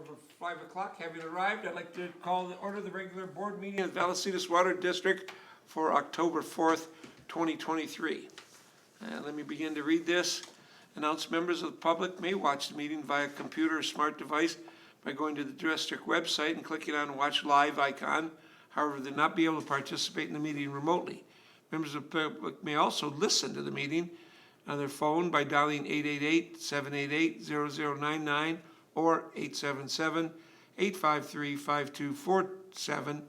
over 5 o'clock. Having arrived, I'd like to call to order the regular board meeting of Vallecitos Water District for October 4th, 2023. Let me begin to read this. Announce members of the public may watch the meeting via computer or smart device by going to the district website and clicking on the Watch Live icon. However, they'll not be able to participate in the meeting remotely. Members of the public may also listen to the meeting on their phone by dialing 888-788-0099 or 877-853-5247.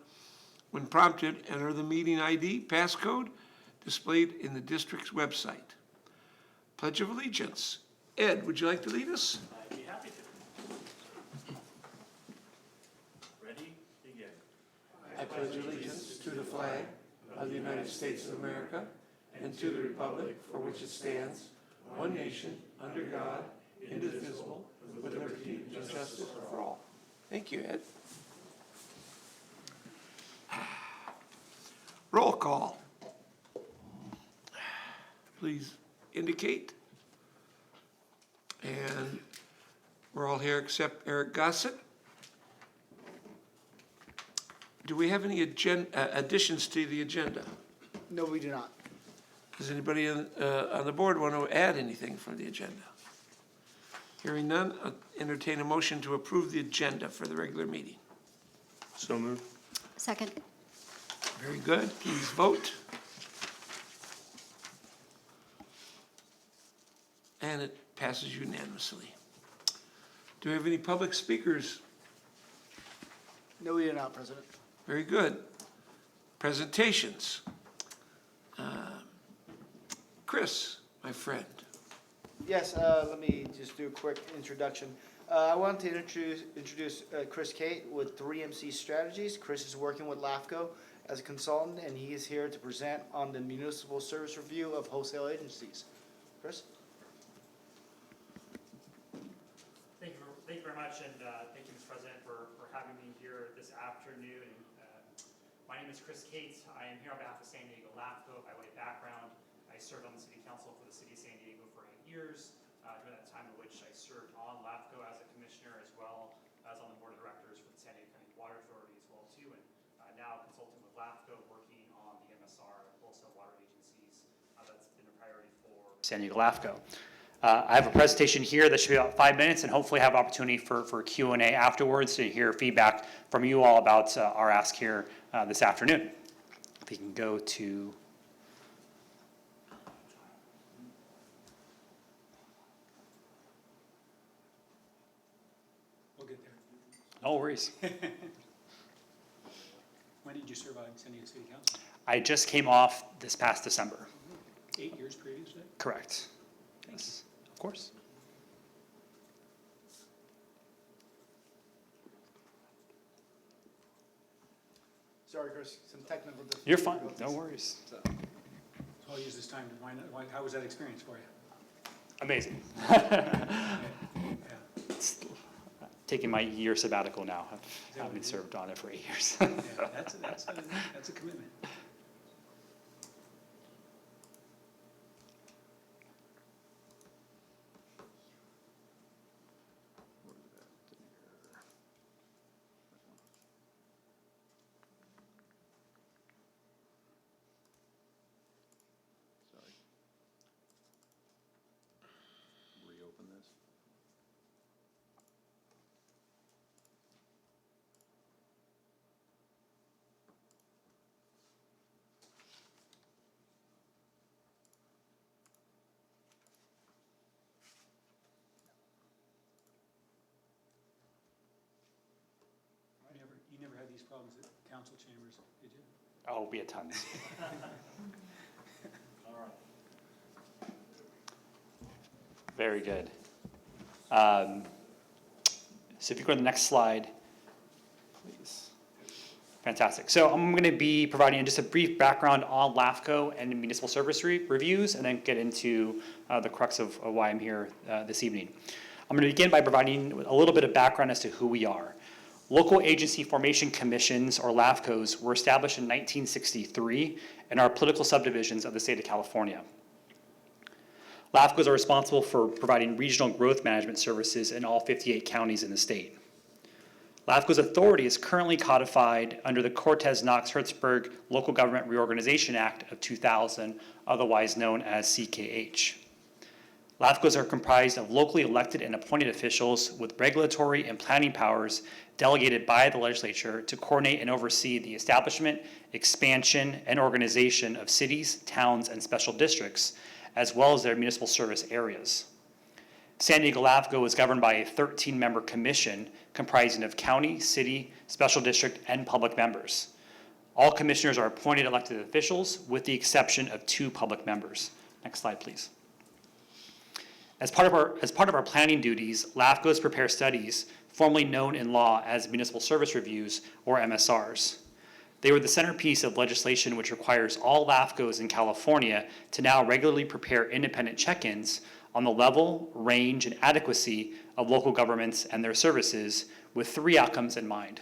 When prompted, enter the meeting ID passcode displayed in the district's website. Pledge of Allegiance. Ed, would you like to lead us? I'd be happy to. Ready? Begin. I pledge allegiance to the flag of the United States of America and to the republic for which it stands, one nation, under God, indivisible, with liberty and justice for all. Thank you, Ed. Roll call. Please indicate. And we're all here except Eric Gossett. Do we have any additions to the agenda? No, we do not. Does anybody on the board want to add anything for the agenda? Hearing none, I'll entertain a motion to approve the agenda for the regular meeting. So moved. Second. Very good. Please vote. And it passes unanimously. Do we have any public speakers? No, we do not, President. Very good. Presentations. Chris, my friend. Yes, let me just do a quick introduction. I want to introduce Chris Kate with 3MC Strategies. Chris is working with LAFCO as a consultant, and he is here to present on the municipal service review of wholesale agencies. Chris? Thank you very much, and thank you, Mr. President, for having me here this afternoon. My name is Chris Cates. I am here on behalf of San Diego LAFCO. By way of background, I served on the City Council for the City of San Diego for 8 years, during that time in which I served on LAFCO as a commissioner as well as on the board of directors for the San Diego County Water Authority as well too, and now consulting with LAFCO, working on the MSR and wholesale water agencies. That's been a priority for San Diego LAFCO. I have a presentation here that should be about 5 minutes, and hopefully have opportunity for Q&A afterwards to hear feedback from you all about our ask here this afternoon. If we can go to... We'll get there. No worries. When did you serve on San Diego City Council? I just came off this past December. 8 years previously? Correct. Yes, of course. Sorry, Chris, some technical difficulties. You're fine. No worries. So I'll use this time to find out, how was that experience for you? Amazing. Yeah. Taking my year sabbatical now. that I've what been you served on it for 8 years. Yeah, that's a commitment. Reopen this. You never had these problems at council chambers, did you? Oh, we had tons. All right. Very good. So if you go to the next slide, please. Fantastic. So I'm going to be providing just a brief background on LAFCO and municipal service reviews, and then get into the crux of why I'm here this evening. I'm going to begin by providing a little bit of background as to who we are. Local Agency Formation Commissions, or LAFCOs, were established in 1963 and are political subdivisions of the state of California. LAFCOs are responsible for providing regional growth management services in all 58 counties in the state. LAFCO's authority is currently codified under the Cortez-Knox-Hertzberg Local Government Reorganization Act of 2000, otherwise known as CKH. LAFCOs are comprised of locally elected and appointed officials with regulatory and planning powers delegated by the legislature to coordinate and oversee the establishment, expansion, and organization of cities, towns, and special districts, as well as their municipal service areas. San Diego LAFCO is governed by a 13-member commission comprising of county, city, special district, and public members. All commissioners are appointed elected officials with the exception of 2 public members. Next slide, please. As part of our planning duties, LAFCOs prepare studies formerly known in law as municipal service reviews, or MSRs. They were the centerpiece of legislation which requires all LAFCOs in California to now regularly prepare independent check-ins on the level, range, and adequacy of local governments and their services with 3 outcomes in mind.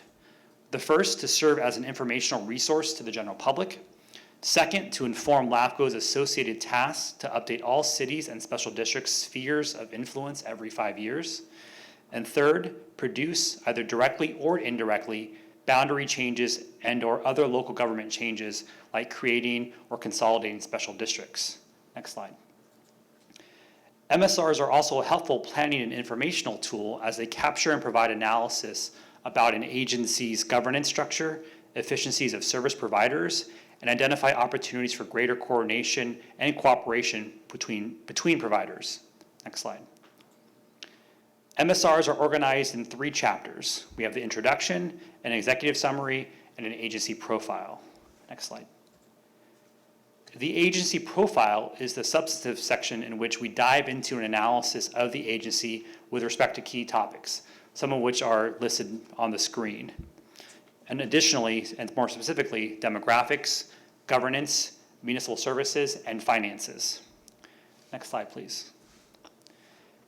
The first, to serve as an informational resource to the general public. Second, to inform LAFCO's associated tasks to update all cities and special districts' spheres of influence every 5 years. And third, produce, either directly or indirectly, boundary changes and or other local government changes like creating or consolidating special districts. Next slide. MSRs are also a helpful planning and informational tool as they capture and provide analysis about an agency's governance structure, efficiencies of service providers, and identify opportunities for greater coordination and cooperation between providers. Next slide. MSRs are organized in 3 chapters. We have the introduction, an executive summary, and an agency profile. Next slide. The agency profile is the substantive section in which we dive into an analysis of the agency with respect to key topics, some of which are listed on the screen. And additionally, and more specifically, demographics, governance, municipal services, and finances. Next slide, please.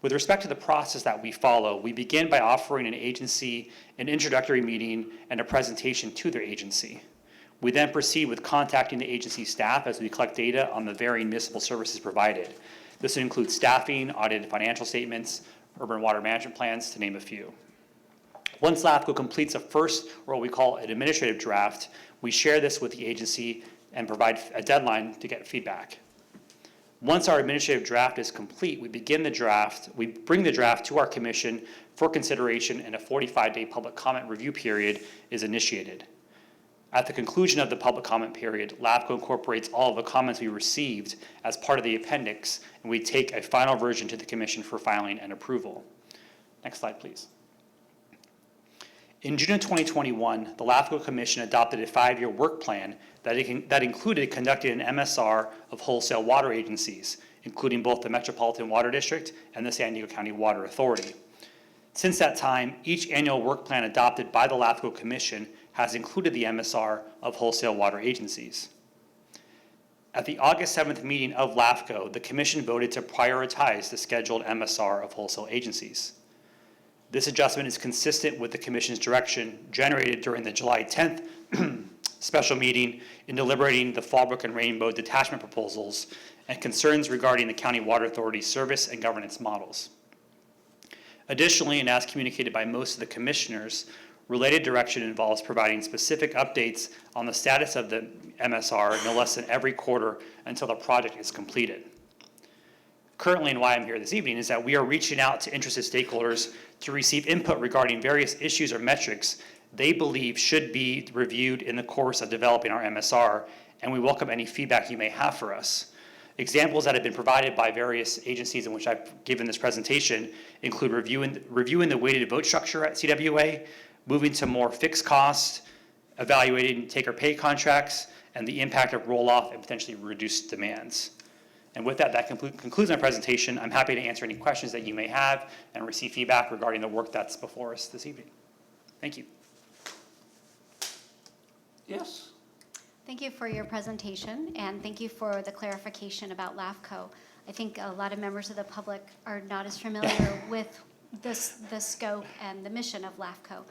With respect to the process that we follow, we begin by offering an agency an introductory meeting and a presentation to their agency. We then proceed with contacting the agency staff as we collect data on the varying municipal services provided. This includes staffing, audited financial statements, urban water management plans, to name a few. Once LAFCO completes a first, or what we call an administrative draft, we share this with the agency and provide a deadline to get feedback. Once our administrative draft is complete, we bring the draft to our commission for consideration, and a 45-day public comment review period is initiated. At the conclusion of the public comment period, LAFCO incorporates all of the comments we received as part of the appendix, and we take a final version to the commission for filing and approval. Next slide, please. In June of 2021, the LAFCO Commission adopted a 5-year work plan that included conducting an MSR of wholesale water agencies, including both the Metropolitan Water District and the San Diego County Water Authority. Since that time, each annual work plan adopted by the LAFCO Commission has included the MSR of wholesale water agencies. At the August 7th meeting of LAFCO, the Commission voted to prioritize the scheduled MSR of wholesale agencies. This adjustment is consistent with the Commission's direction generated during the July 10th special meeting in deliberating the Fallbrook and Rainbow detachment proposals and concerns regarding the County Water Authority's service and governance models. Additionally, and as communicated by most of the commissioners, related direction involves providing specific updates on the status of the MSR no less than every quarter until the project is completed. Currently, and why I'm here this evening, is that we are reaching out to interested stakeholders to receive input regarding various issues or metrics they believe should be reviewed in the course of developing our MSR, and we welcome any feedback you may have for us. Examples that have been provided by various agencies in which I've given this presentation include reviewing the weighted vote structure at CWA, moving to more fixed cost, evaluating take-or-pay contracts, and the impact of roll-off and potentially reduced demands. And with that, concludes my presentation. I'm happy to answer any questions that you may have and receive feedback regarding the work that's before us this evening. Thank you. Yes? Thank you for your presentation, and thank you for the clarification about LAFCO. I think a lot of members of the public are not as familiar with the scope and the mission of LAFCO.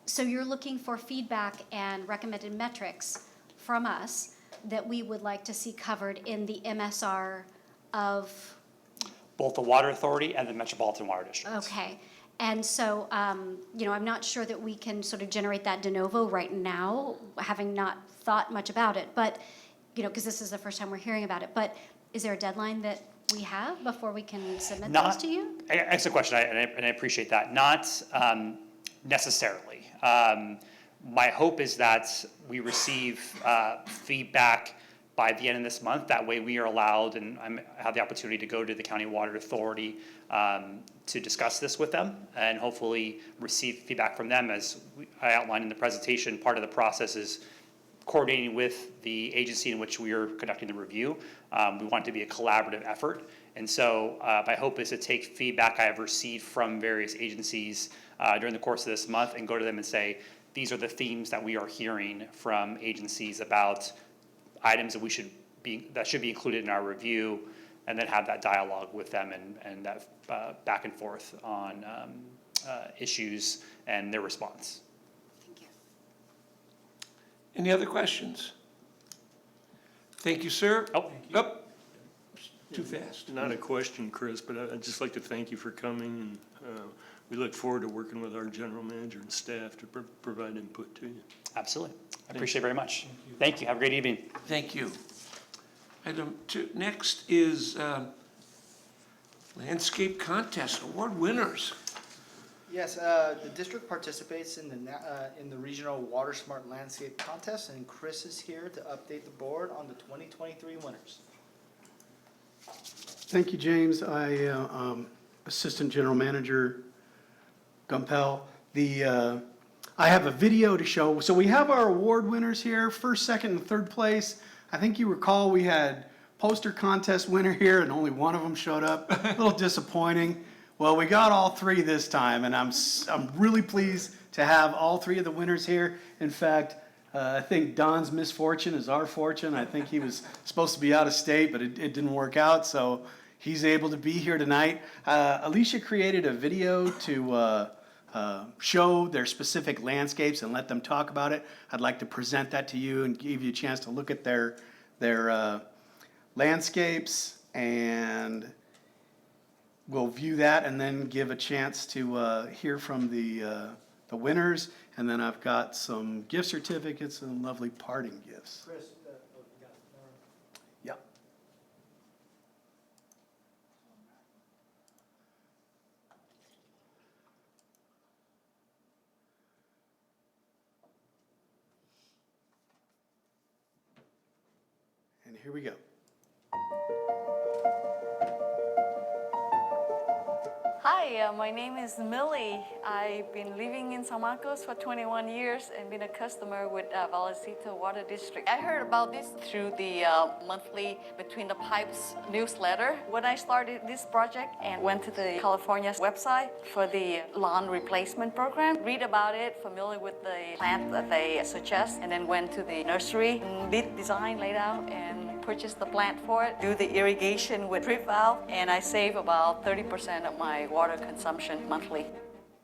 So you're looking for feedback and recommended metrics from us that we would like to see covered in the MSR of? Both the Water Authority and the Metropolitan Water District. Okay. And so, I'm not sure that we can sort of generate that de novo right now, having not thought much about it, but, because this is the first time we're hearing about it. But is there a deadline that we have before we can submit those to you? Excellent question, and I appreciate that. Not necessarily. My hope is that we receive feedback by the end of this month. That way we are allowed, and I have the opportunity to go to the County Water Authority to discuss this with them and hopefully receive feedback from them. As I outlined in the presentation, part of the process is coordinating with the agency in which we are conducting the review. We want it to be a collaborative effort. And so my hope is to take feedback I have received from various agencies during the course of this month and go to them and say, these are the themes that we are hearing from agencies about items that should be included in our review, and then have that dialogue with them and that back and forth on issues and their response. Thank you. Any other questions? Thank you, sir. Oh, Oh, too fast. Not a question, Chris, but I'd just like to thank you for coming, and we look forward to working with our general manager and staff to provide input to you. absolutely. I appreciate it very much. Thank you. Have a great evening. Thank you. Item 2, next is landscape contest award winners. Yes, the district participates in the regional Water Smart Landscape Contest, and Chris is here to update the board on the 2023 winners. Thank you, James. I, Assistant General Manager Gumpel. I have a video to show. So we have our award winners here, first, second, and third place. I think you recall we had poster contest winner here and only one of them showed up. A little disappointing. Well, we got all three this time, and I'm really pleased to have all three of the winners here. In fact, I think Don's misfortune is our fortune. I think he was supposed to be out of state, but it didn't work out, so he's able to be here tonight. Alicia created a video to show their specific landscapes and let them talk about it. I'd like to present that to you and give you a chance to look at their landscapes, and we'll view that and then give a chance to hear from the winners. And then I've got some gift certificates and lovely parting gifts. Chris, Yep. And here we go. Hi, my name is Millie. I've been living in San Marcos for 21 years and been a customer with Vallecitos Water District. I heard about this through the monthly Between the Pipes newsletter when I started this project, and went to the California website for the lawn replacement program, read about it, familiar with the plant that they suggest, and then went to the nursery and did design, laid out, and purchase the plant for it, do the irrigation with drip valve, and I save about 30% of my water consumption monthly.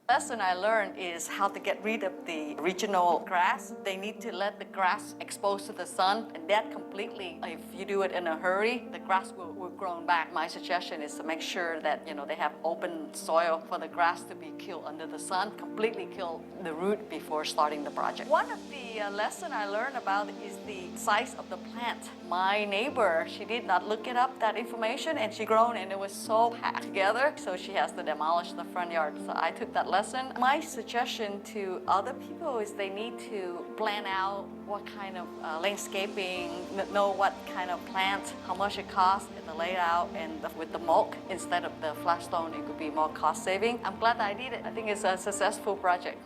Lesson I learned is how to get rid of the original grass. They need to let the grass expose to the sun, and that completely, if you do it in a hurry, the grass will grow back. My suggestion is to make sure that they have open soil for the grass to be killed under the sun, completely kill the root before starting the project. One of the lesson I learned about is the size of the plant. My neighbor, she did not look it up, that information, and she grown, and it was so packed together, so she has to demolish the front yard. So I took that lesson. My suggestion to other people is they need to plan out what kind of landscaping, know what kind of plant, how much it costs, and the layout, and with the mulch instead of the flat stone, it could be more cost saving. I'm glad I did it. I think it's a successful project.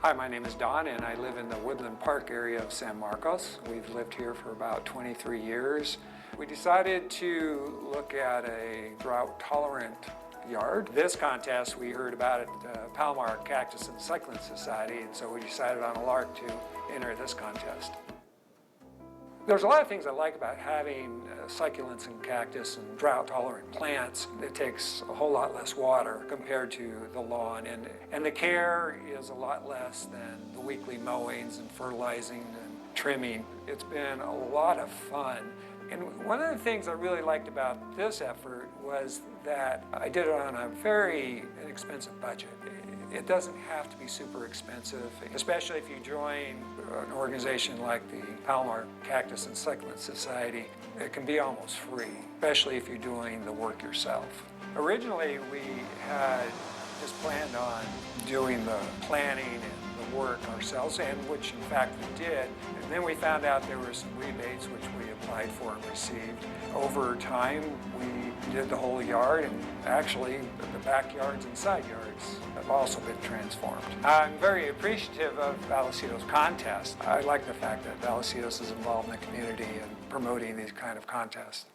Hi, my name is Don, and I live in the Woodland Park area of San Marcos. We've lived here for about 23 years. We decided to look at a drought-tolerant yard. This contest, we heard about it at Palomar Cactus and Succulent Society, and so we decided on a lark to enter this contest. There's a lot of things I like about having succulents and cactus and drought-tolerant plants. It takes a whole lot less water compared to the lawn, and the care is a lot less than the weekly mowings and fertilizing and trimming. It's been a lot of fun And one of the things I really liked about this effort was that I did it on a very inexpensive budget. It doesn't have to be super expensive, especially if you join an organization like the Palomar Cactus and Succulent Society. It can be almost free, especially if you're doing the work yourself. Originally, we had just planned on doing the planning and the work ourselves, and which in fact we did. And then we found out there were some rebates which we applied for and received. Over time, we did the whole yard, and actually the backyards and side yards have also been transformed. I'm very appreciative of Vallecitos contest. I like the fact that Vallecitos is involved in the community and promoting these kind of contests.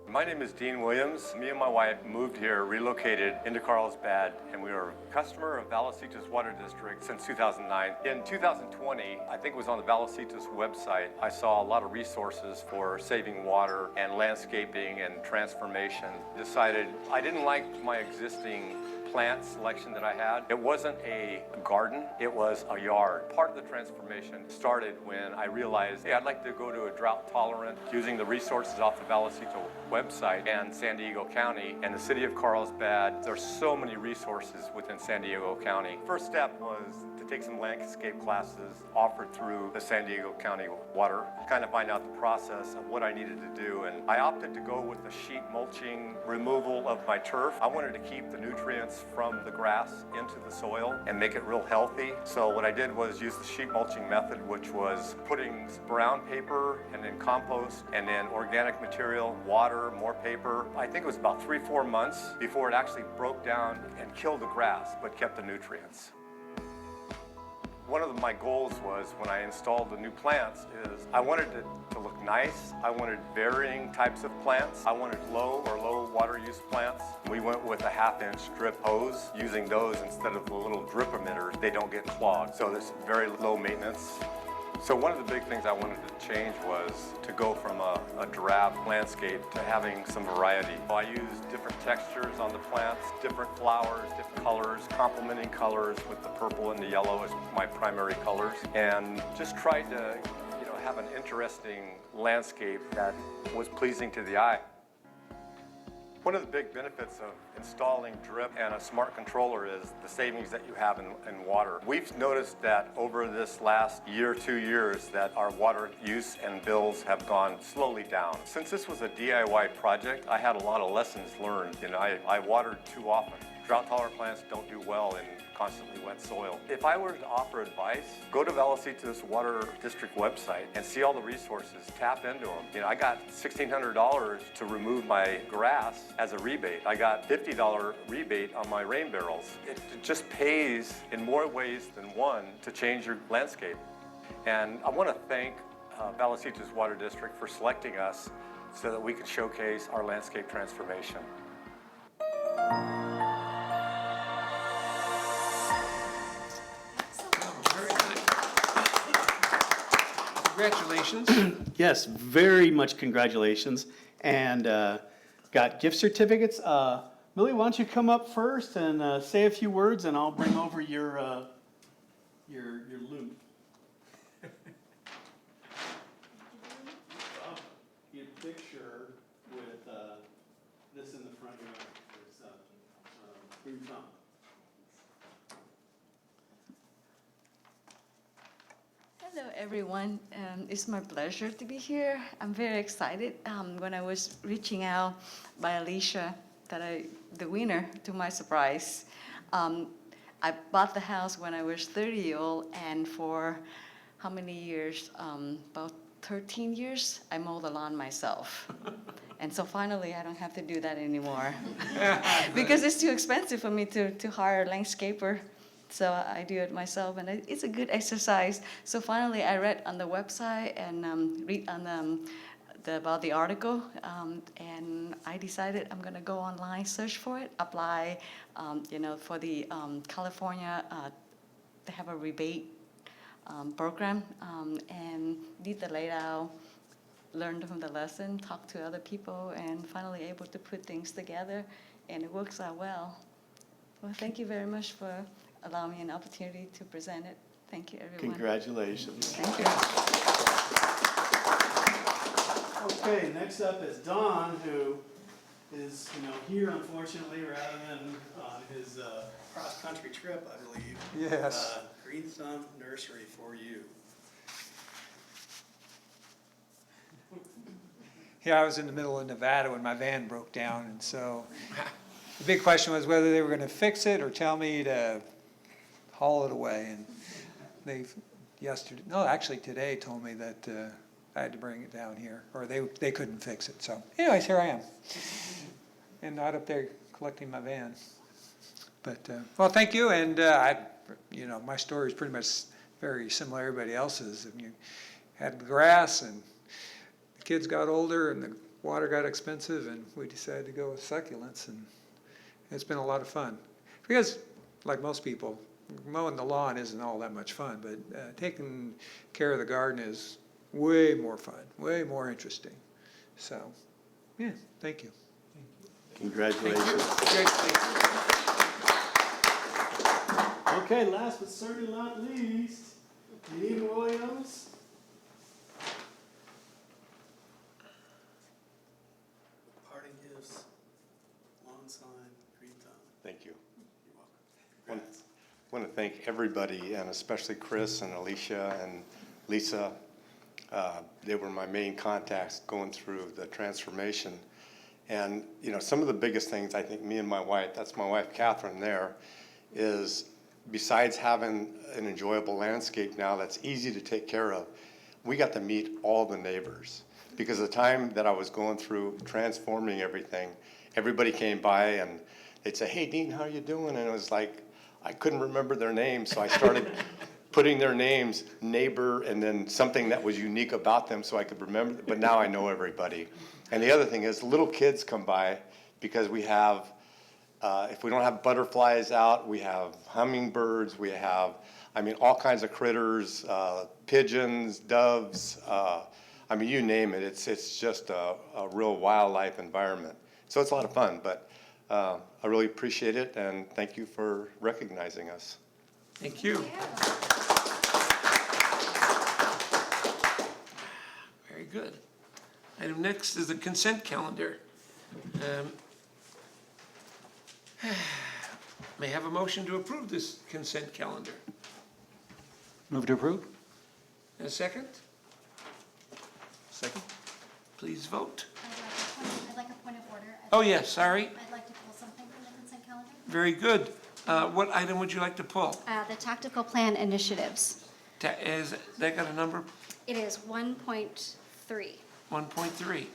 My name is Dean Williams. Me and my wife moved here, relocated into Carlsbad, and we were a customer of Vallecitos Water District since 2009. In 2020, I think it was on the Vallecitos website, I saw a lot of resources for saving water and landscaping and transformation. Decided I didn't like my existing plant selection that I had. It wasn't a garden, it was a yard. Part of the transformation started when I realized, hey, I'd like to go to a drought tolerant using the resources off the Vallecitos website and San Diego County and the city of Carlsbad. There's so many resources within San Diego County. First step was to take some landscape classes offered through the San Diego County Water, kind of find out the process of what I needed to do. And I opted to go with the sheet mulching removal of my turf. I wanted to keep the nutrients from the grass into the soil and make it real healthy. So what I did was use the sheet mulching method, which was putting brown paper and then compost and then organic material, water, more paper. I think it was about 3-4 months before it actually broke down and killed the grass, but kept the nutrients. One of my goals was when I installed the new plants is I wanted it to look nice. I wanted varying types of plants. I wanted low water use plants. We went with a 1/2-inch drip hose, using those instead of the little drip emitters. They don't get clogged, so there's very low maintenance. So one of the big things I wanted to change was to go from a drab landscape to having some variety. I used different textures on the plants, different flowers, different colors, complementing colors with the purple and the yellow as my primary colors, and just tried to, have an interesting landscape that was pleasing to the eye. One of the big benefits of installing drip and a smart controller is the savings that you have in water. We've noticed that over this last year, 2 years, that our water use and bills have gone slowly down. Since this was a DIY project, I had a lot of lessons learned. I watered too often. Drought-tolerant plants don't do well in constantly wet soil. If I were to offer advice, go to Vallecitos Water District website and see all the resources, tap into them. I got $1,600 to remove my grass as a rebate. I got $50 rebate on my rain barrels. It just pays in more ways than one to change your landscape. And I want to thank Vallecitos Water District for selecting us so that we could showcase our landscape transformation. Congratulations. Yes, very much congratulations. And got gift certificates. Millie, why don't you come up first and say a few words, and I'll bring over your loot. Get a picture with this in the front yard. There's green thumb. Hello, everyone. It's my pleasure to be here. I'm very excited. When I was reaching out by Alicia, the winner, to my surprise, I bought the house when I was 30-year-old, and for how many years? About 13 years, I mowed the lawn myself. And so finally, I don't have to do that anymore because it's too expensive for me to hire a landscaper. So I do it myself, and it's a good exercise. So finally, I read on the website and read on about the article, and I decided I'm gonna go online, search for it, apply, for the California, they have a rebate program, and did the layout, learned from the lesson, talked to other people, and finally able to put things together, and it works out well. Well, thank you very much for allowing me an opportunity to present it. Thank you, everyone. Congratulations. Thank you. Okay, next up is Don, who is, here unfortunately, rather than on his cross-country trip, I believe. Yes. Green Thumb Nursery for you. Yeah, I was in the middle of Nevada when my van broke down, and so the big question was whether they were going to fix it or tell me to haul it away. And they today told me that I had to bring it down here, or they couldn't fix it. So anyways, here I am, and not up there collecting my van. But well, thank you, and my story is pretty much very similar to everybody else's. I mean, you had the grass, and the kids got older, and the water got expensive, and we decided to go with succulents, and it's been a lot of fun. Because, like most people, mowing the lawn isn't all that much fun, but taking care of the garden is way more fun, way more interesting. So, yeah, thank you. Congratulations. Okay, last but certainly not least, Dean Williams. Parting gifts, lawn sign, green thumb. Thank you. You're welcome. I Congrats. want to thank everybody, and especially Chris and Alicia and Lisa. They were my main contacts going through the transformation. And, some of the biggest things, I think me and my wife, that's my wife Catherine there, is besides having an enjoyable landscape now that's easy to take care of, we got to meet all the neighbors. Because the time that I was going through transforming everything, everybody came by and they'd say, "Hey, Dean, how you doing?" And it was like, I couldn't remember their names, so I started putting their names, neighbor, and then something that was unique about them so I could remember, but now I know everybody. And the other thing is, little kids come by because we have, if we don't have butterflies out, we have hummingbirds, we have, all kinds of critters, pigeons, doves, you name it. It's just a real wildlife environment. So it's a lot of fun, but I really appreciate it, and thank you for recognizing us. Thank you. Very good. Item next is the consent calendar. May I have a motion to approve this consent calendar? Move to approve? And a second? Second? Please vote. I'd like a point of order. Oh, yes, sorry. I'd like to pull something from the consent calendar. Very good. What item would you like to pull? The tactical plan initiatives. Is that got a number? It is 1.3. 1.3.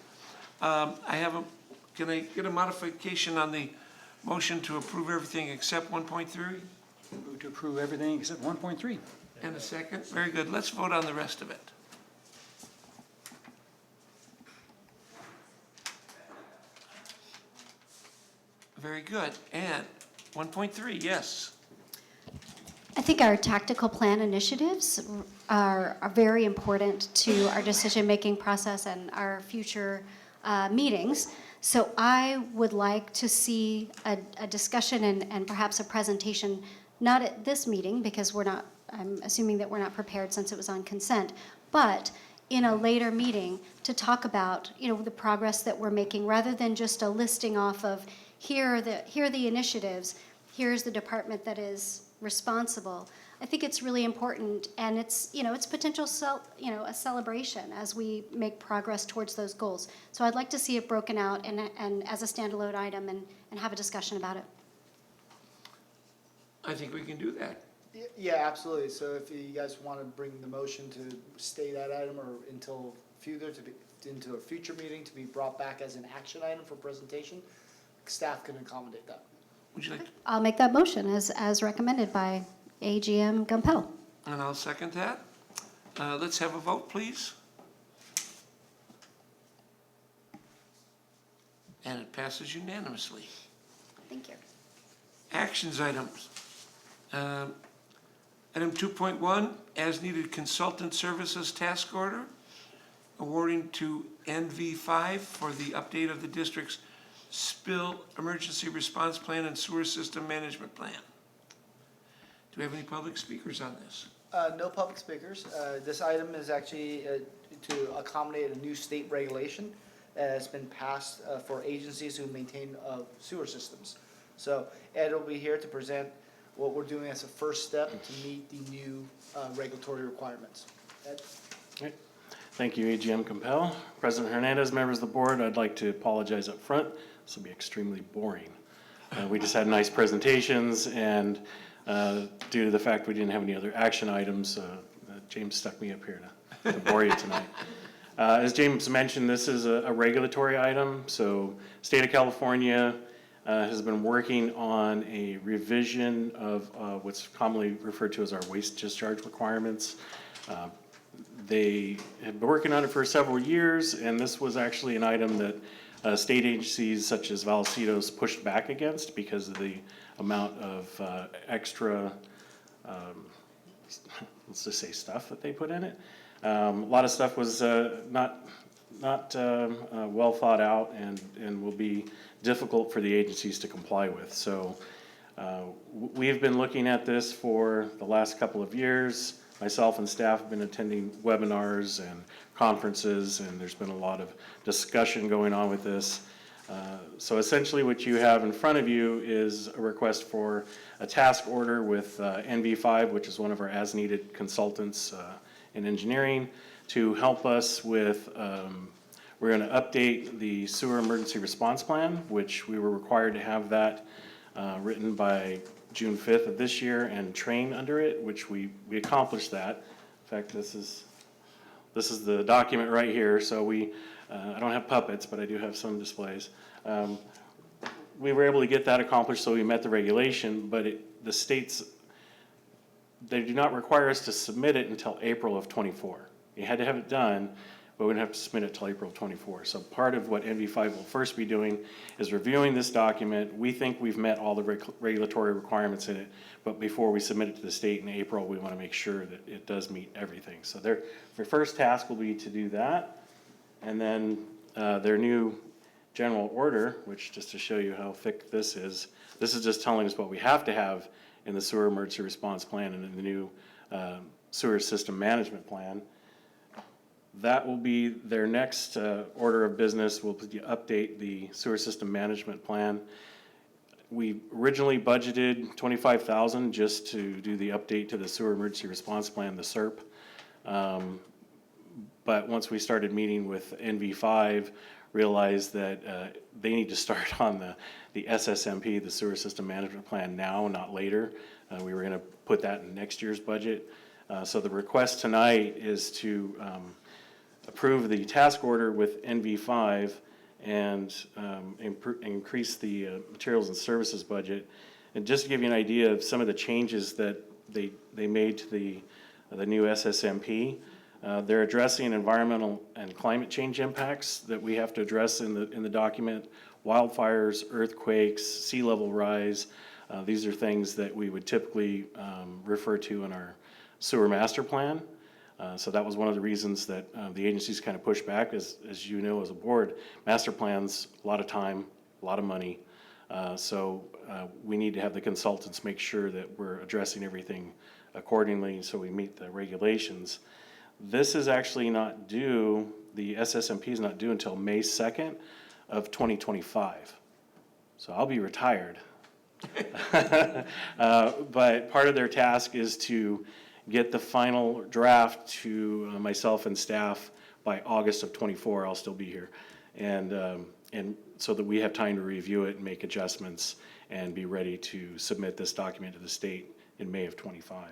Can I get a modification on the motion to approve everything except 1.3? Move to approve everything except 1.3. And a second? Very good. Let's vote on the rest of it. Very good. And 1.3, yes. I think our tactical plan initiatives are very important to our decision-making process and our future meetings. So I would like to see a discussion and perhaps a presentation, not at this meeting, because I'm assuming that we're not prepared since it was on consent, but in a later meeting to talk about, the progress that we're making, rather than just a listing off of, here are the initiatives, here's the department that is responsible. I think it's really important, and it's potential a celebration as we make progress towards those goals. So I'd like to see it broken out and as a standalone item and have a discussion about it. I think we can do that. Yeah, absolutely. So if you guys want to bring the motion to stay that item or into a future meeting to be brought back as an action item for presentation, staff can accommodate that. Would you like? I'll make that motion as recommended by AGM Gumpel. And I'll second that. Let's have a vote, please. And it passes unanimously. Thank you. Actions items. Item 2.1, as-needed consultant services task order, awarding to NV5 for the update of the district's spill emergency response plan and sewer system management plan. Do we have any public speakers on this? No public speakers. This item is actually to accommodate a new state regulation that has been passed for agencies who maintain sewer systems. So Ed will be here to present what we're doing as a first step to meet the new regulatory requirements. Ed? Okay. Thank you, AGM Compel. President Hernandez, members of the board, I'd like to apologize up front. This will be extremely boring. We just had nice presentations, and due to the fact we didn't have any other action items, James stuck me up here to bore you tonight. As James mentioned, this is a regulatory item. So state of California has been working on a revision of what's commonly referred to as our waste discharge requirements. They have been working on it for several years, and this was actually an item that state agencies such as Vallecitos pushed back against because of the amount of extra, let's just say stuff that they put in it. A lot of stuff was not well thought out and will be difficult for the agencies to comply with. So we've been looking at this for the last couple of years. Myself and staff have been attending webinars and conferences, and there's been a lot of discussion going on with this. So essentially what you have in front of you is a request for a task order with NV5, which is one of our as-needed consultants in engineering, to help us with, we're going to update the sewer emergency response plan, which we were required to have that written by June 5th of this year and train under it, which we accomplished that. In fact, this is the document right here. So I don't have puppets, but I do have some displays. We were able to get that accomplished, so we met the regulation, but the states, they do not require us to submit it until April of 24. You had to have it done, but we didn't have to submit it till April of 24. So part of what NV5 will first be doing is reviewing this document. We think we've met all the regulatory requirements in it, but before we submit it to the state in April, we want to make sure that it does meet everything. So their first task will be to do that, and then their new general order, which just to show you how thick this is just telling us what we have to have in the sewer emergency response plan and in the new sewer system management plan. That will be their next order of business, will be to update the sewer system management plan. We originally budgeted $25,000 just to do the update to the sewer emergency response plan, the SERP. But once we started meeting with NV5, realized that they need to start on the SSMP, the sewer system management plan, now, not later. We were going to put that in next year's budget. So the request tonight is to approve the task order with NV5 and increase the materials and services budget. And just to give you an idea of some of the changes that they made to the new SSMP, they're addressing environmental and climate change impacts that we have to address in the document: wildfires, earthquakes, sea level rise. These are things that we would typically refer to in our sewer master plan. So that was one of the reasons that the agencies kind of pushed back. As you know, as a board, master plans, a lot of time, a lot of money. So we need to have the consultants make sure that we're addressing everything accordingly so we meet the regulations. This is actually not due, the SSMP is not due until May 2nd of 2025. So I'll be retired. But part of their task is to get the final draft to myself and staff by August of 24. I'll still be here. And so that we have time to review it and make adjustments and be ready to submit this document to the state in May of 25.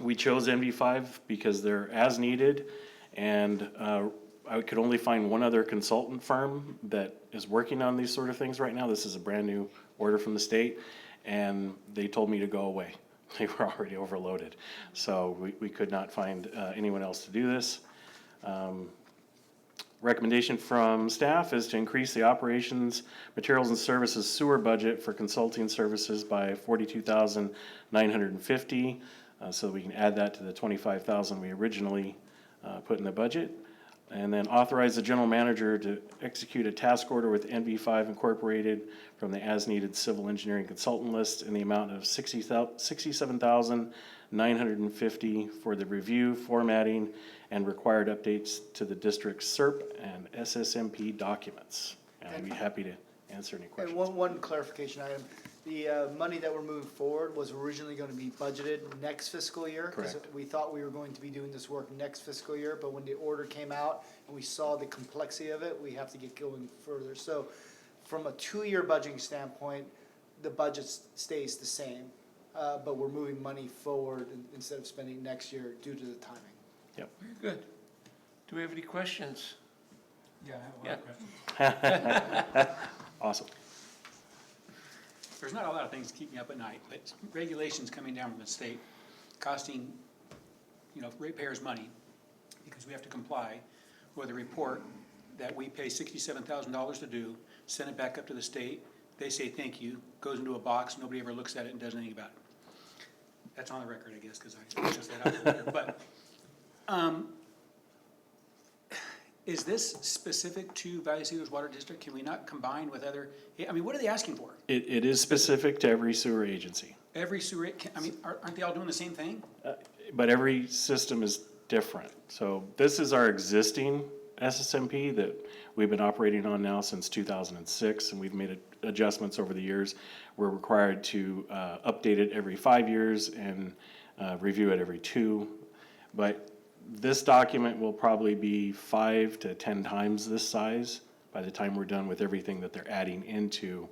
We chose NV5 because they're as needed, and I could only find one other consultant firm that is working on these sort of things right now. This is a brand new order from the state, and they told me to go away. They were already overloaded. So we could not find anyone else to do this. Recommendation from staff is to increase the operations, materials and services sewer budget for consulting services by $42,950, so we can add that to the $25,000 we originally put in the budget. And then authorize the general manager to execute a task order with NV5 Incorporated from the as-needed civil engineering consultant list in the amount of $67,950 for the review, formatting, and required updates to the district's SERP and SSMP documents. And I'd be happy to answer any And questions. one clarification item. The money that we're moving forward was originally going to be budgeted next fiscal year. 'Cause Correct. we thought we were going to be doing this work next fiscal year, but when the order came out and we saw the complexity of it, we have to get going further. So from a 2-year budgeting standpoint, the budget stays the same, but we're moving money forward instead of spending next year due to the timing. Yep. Very good. Do we have any questions? Yeah, I have a lot of questions. Awesome. There's not a lot of things that keep me up at night, but regulations coming down from the state costing, ratepayers money because we have to comply with a report that we pay $67,000 to do, send it back up to the state, they say thank you, goes into a box, nobody ever looks at it and does anything about it. That's on the record, I guess, because I just said out there. But is this specific to Vallecitos Water District? Can we not combine with other, what are they asking for? It is specific to every sewer agency, Every sewer, aren't they all doing the same thing? but every system is different. So this is our existing SSMP that we've been operating on now since 2006, and we've made adjustments over the years. We're required to update it every 5 years and review it every 2. But this document will probably be 5 to 10 times this size by the time we're done with everything that they're adding into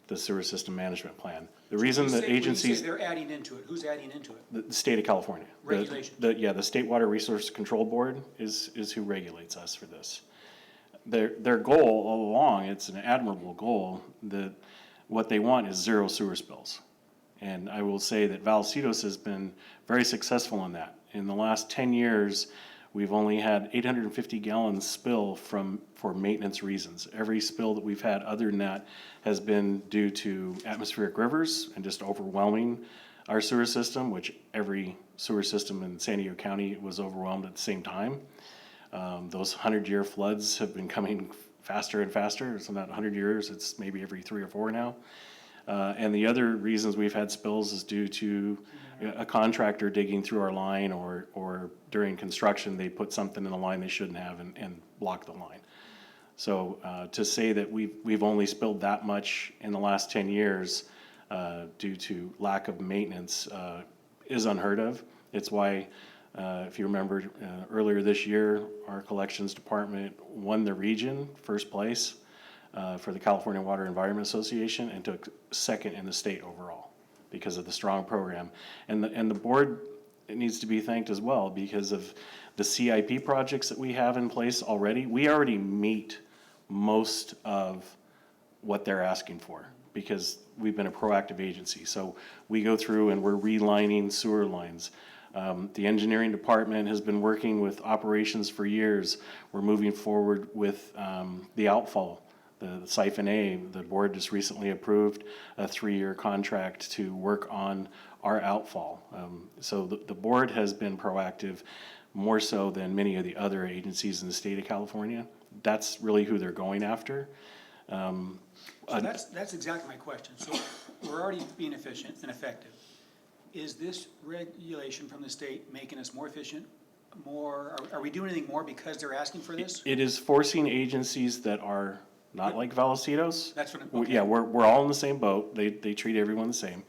the sewer system management plan. The reason that When you agencies, say they're adding into it, who's adding into it? the state of California. Regulations. The State Water Resource Control Board is who regulates us for this. Their goal all along, it's an admirable goal, that what they want is 0 sewer spills. And I will say that Vallecitos has been very successful in that. In the last 10 years, we've only had 850 gallons spill for maintenance reasons. Every spill that we've had other than that has been due to atmospheric rivers and just overwhelming our sewer system, which every sewer system in San Diego County was overwhelmed at the same time. Those 100-year floods have been coming faster and faster. It's not 100 years, it's maybe every 3 or 4 now. And the other reasons we've had spills is due to a contractor digging through our line, or during construction, they put something in the line they shouldn't have and block the line. So to say that we've only spilled that much in the last 10 years due to lack of maintenance is unheard of. It's why, if you remember, earlier this year, our collections department won the region, first place, for the California Water Environment Association, and took second in the state overall because of the strong program. And the board needs to be thanked as well because of the CIP projects that we have in place already. We already meet most of what they're asking for because we've been a proactive agency. So we go through and we're relining sewer lines. The engineering department has been working with operations for years. We're moving forward with the outfall. The Siphon A, the board just recently approved a 3-year contract to work on our outfall. So the board has been proactive more so than many of the other agencies in the state of California. That's really who they're going after. So that's exactly my question. So we're already being efficient and effective. Is this regulation from the state making us more efficient? Are we doing anything more because they're asking for this? It is forcing agencies that are not like Vallecitos. That's what I'm, okay. Yeah, we're all in the same boat. They treat everyone the same.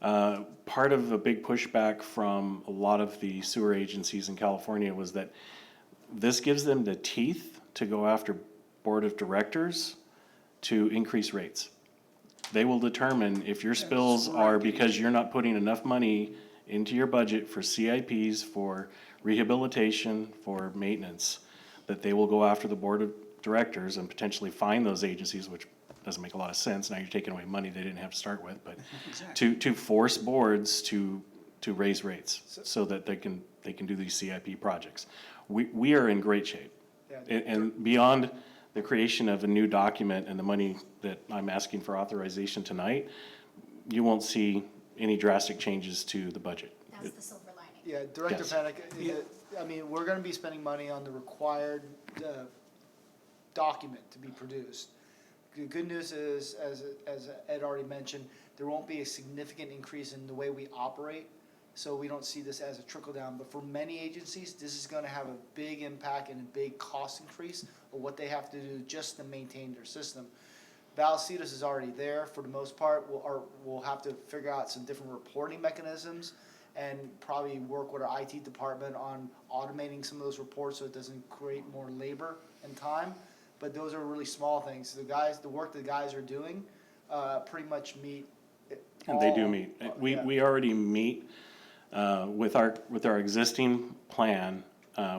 Part of a big pushback from a lot of the sewer agencies in California was that this gives them the teeth to go after board of directors to increase rates. They will determine if your spills are because you're not putting enough money into your budget for CIPs, for rehabilitation, for maintenance, that they will go after the board of directors and potentially fine those agencies, which doesn't make a lot of sense. Now you're taking away money they didn't have to start with, but Exactly. to force boards to raise rates so that they can do these CIP projects. We are in great shape. Yeah. And beyond the creation of a new document and the money that I'm asking for authorization tonight, you won't see any drastic changes to the budget. That's the silver lining. Yeah, Director Yes. Panic, I mean, we're gonna be spending money on the required, document to be produced. The good news is, as Ed already mentioned, there won't be a significant increase in the way we operate, so we don't see this as a trickle down. But for many agencies, this is gonna have a big impact and a big cost increase of what they have to do just to maintain their system. Vallecitos is already there for the most part. We'll have to figure out some different reporting mechanisms and probably work with our IT department on automating some of those reports so it doesn't create more labor and time. But those are really small things. The work the guys are doing, pretty much meet. And they do all- meet. yeah. We already meet, with our existing plan,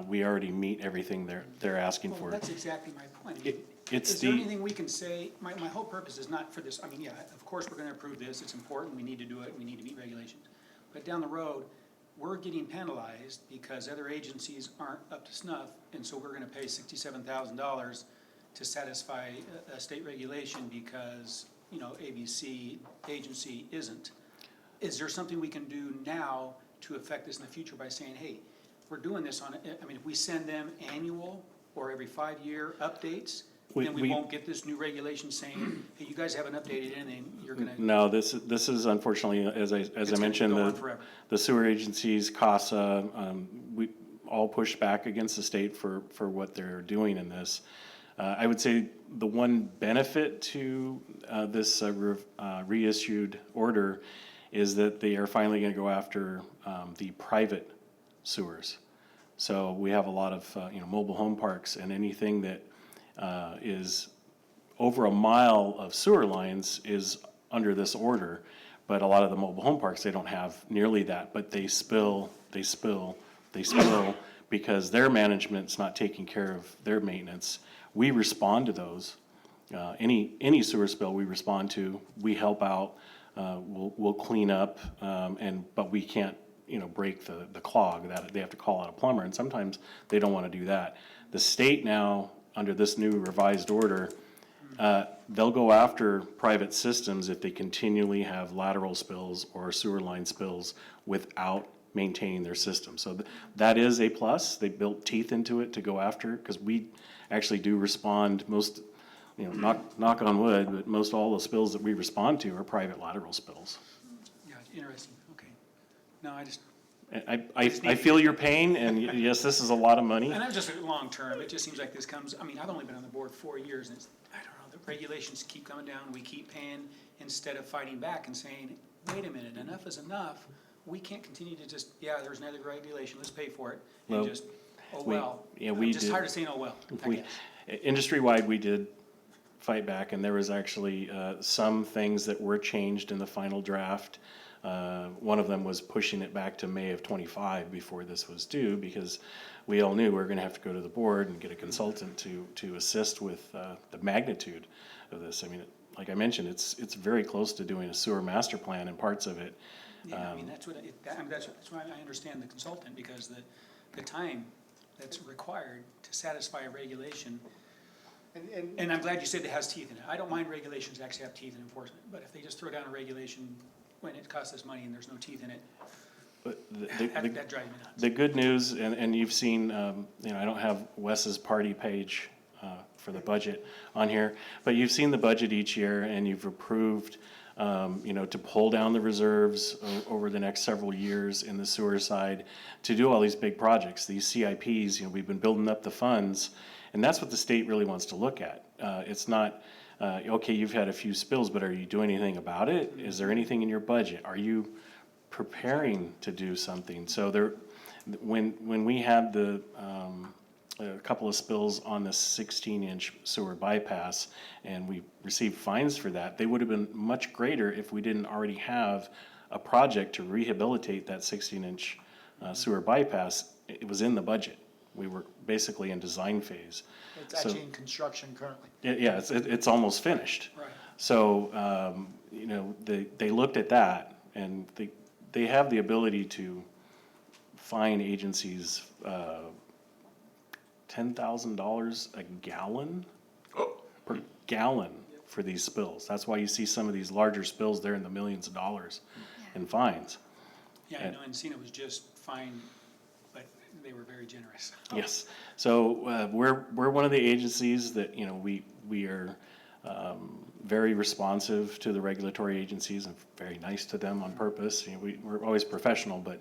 we already meet everything they're asking Well, for. that's exactly my point. I mean, It's is there the, anything we can say, my whole purpose is not for this, I mean, yeah, of course, we're gonna approve this, it's important, we need to do it, we need to meet regulations. But down the road, we're getting penalized because other agencies aren't up to snuff, and so we're gonna pay $67,000 to satisfy a state regulation because, you know, ABC agency isn't. Is there something we can do now to affect this in the future by saying, hey, we're doing this on, I mean, if we send them annual or every 5-year updates, then we won't get this new regulation saying, hey, you guys haven't updated anything, you're gonna. no, this is unfortunately, as I It's gonna mentioned, go on forever. the sewer agencies, CASA, we all pushed back against the state for what they're doing in this. I would say the one benefit to this reissued order is that they are finally gonna go after the private sewers. So we have a lot of, mobile home parks, and anything that is over a mile of sewer lines is under this order. But a lot of the mobile home parks, they don't have nearly that, but they spill because their management's not taking care of their maintenance. We respond to those. Any sewer spill we respond to, we help out, we'll clean up, but we can't, break the clog, that they have to call out a plumber, and sometimes they don't wanna do that. The state now, under this new revised order, they'll go after private systems if they continually have lateral spills or sewer line spills without maintaining their system. So that is a plus. They built teeth into it to go after, because we actually do respond most, knock on wood, but most all the spills that we respond to are private lateral spills. Yeah, interesting, okay. No, I just, I feel your pain, and yes, this is a lot of money. and I'm just long term, it just seems like this comes, I mean, I've only been on the board 4 years, and it's, I don't know, the regulations keep coming down, we keep paying instead of fighting back and saying, wait a minute, enough is enough. We can't continue to just, yeah, there's another regulation, let's pay for it, and Well, just, oh well. yeah, I'm just tired of saying, oh well, I guess. Industry-wide, we did fight back, and there was actually some things that were changed in the final draft. One of them was pushing it back to May of '25 before this was due, because we all knew we were gonna have to go to the board and get a consultant to assist with the magnitude of this. I mean, like I mentioned, it's very close to doing a sewer master plan and parts of it. Yeah, I mean, that's that's why I understand the consultant, because the time that's required to satisfy a regulation, and I'm glad you said it has teeth in it. I don't mind regulations that actually have teeth in enforcement, but if they just throw down a regulation when it costs us money and there's no teeth in it, But that drives me nuts. the good news, and you've seen, I don't have Wes's party page for the budget on here, but you've seen the budget each year, and you've approved, to pull down the reserves over the next several years in the sewer side to do all these big projects, these CIPs. We've been building up the funds, and that's what the state really wants to look at. It's not, okay, you've had a few spills, but are you doing anything about it? Is there anything in your budget? Are you preparing to do something? So when we had a couple of spills on the 16-inch sewer bypass, and we received fines for that, they would have been much greater if we didn't already have a project to rehabilitate that 16-inch sewer bypass. It was in the budget. We were basically in design phase. It's actually in construction currently. Yeah, it's almost finished. Right. So, they looked at that, and they have the ability to fine agencies $10,000 a gallon per gallon for these spills. That's why you see some of these larger spills, they're in the millions of dollars in fines. Yeah, I know Encina was just fine, but they were very generous. Yes, so we're one of the agencies that, you know, we are very responsive to the regulatory agencies and very nice to them on purpose. You know, we're always professional, but